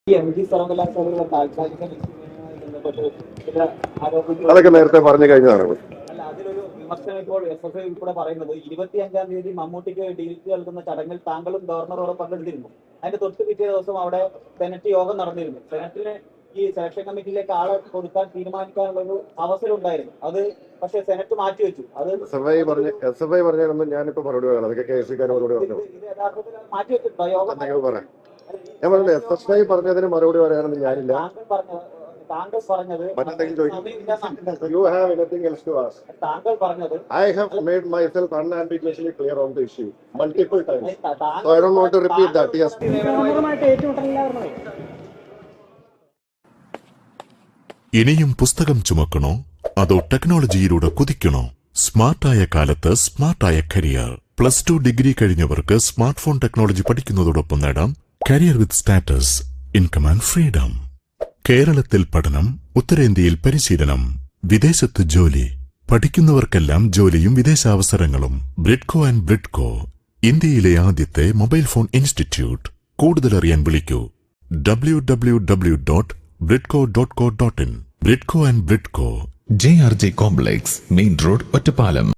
ഈ M G സർവകലാശാലയിലെ താൽക്കാലിക നിയമനവുമായി ബന്ധപ്പെട്ട് ചില ആരോപണങ്ങൾ അതൊക്കെ നേരത്തെ പറഞ്ഞു കഴിഞ്ഞതാണ്. അല്ല, അതിലൊരു വിമർശനം ഇപ്പോൾ SFI ഉൾപ്പെടെ പറയുന്നത് 25-ാം തീയതി മമ്മൂട്ടിക്ക് ഡീൽക്ക് നൽകുന്ന ചടങ്ങിൽ താങ്കളും ഗവർണറോട് പങ്കെടുത്തിരുന്നു. അതിന്റെ തൊട്ട് പിറ്റേ ദിവസം അവിടെ സെനറ്റ് യോഗം നടന്നിരുന്നു. സെനറ്റിന് ഈ സെലക്ഷൻ കമ്മിറ്റിയിലേക്ക് ആളെ കൊടുക്കാൻ തീരുമാനിക്കാനുള്ള ഒരു അവസരം ഉണ്ടായിരുന്നു. അത് പക്ഷേ സെനറ്റ് മാറ്റിവെച്ചു. അത് SFI പറഞ്ഞൊന്നും ഞാനിപ്പോ മറുപടി പറയാം. അതൊക്കെ KC മറുപടി പറഞ്ഞു. ഇത് യഥാർത്ഥത്തിൽ മാറ്റിവെച്ചിട്ടുണ്ടോ യോഗം? പറയാം. ഞാൻ പറഞ്ഞില്ല, SFI പറഞ്ഞതിന് മറുപടി പറയാനൊന്നും ഞാനില്ല. താങ്കൾ പറഞ്ഞത് You have anything else to ask? താങ്കൾ പറഞ്ഞത് I have made myself unambiguously clear on the issue multiple times. So I don't want to repeat that. Yes. ഇനിയും പുസ്തകം ചുമക്കണോ അതോ ടെക്നോളജിയിലൂടെ കുതിക്കണോ? സ്മാർട്ടായ കാലത്ത് സ്മാർട്ടായ കരിയർ. +2 ഡിഗ്രി കഴിഞ്ഞവർക്ക് സ്മാർട്ട് ഫോൺ ടെക്നോളജി പഠിക്കുന്നതോടൊപ്പം നേടാം career with status, income and freedom. കേരളത്തിൽ പഠനം, ഉത്തരേന്ത്യയിൽ പരിശീലനം, വിദേശത്ത് ജോലി. പഠിക്കുന്നവർക്കെല്ലാം ജോലിയും വിദേശാവസരങ്ങളും. ബ്രിഡ്കോ ആൻഡ് ബ്രിഡ്കോ, ഇന്ത്യയിലെ ആദ്യത്തെ മൊബൈൽ ഫോൺ ഇൻസ്റ്റിറ്റ്യൂട്ട്. കൂടുതലറിയാൻ വിളിക്കൂ www.bridco.co.in. Bridco and Bridco, JRJ complex, main road, Ottapalam.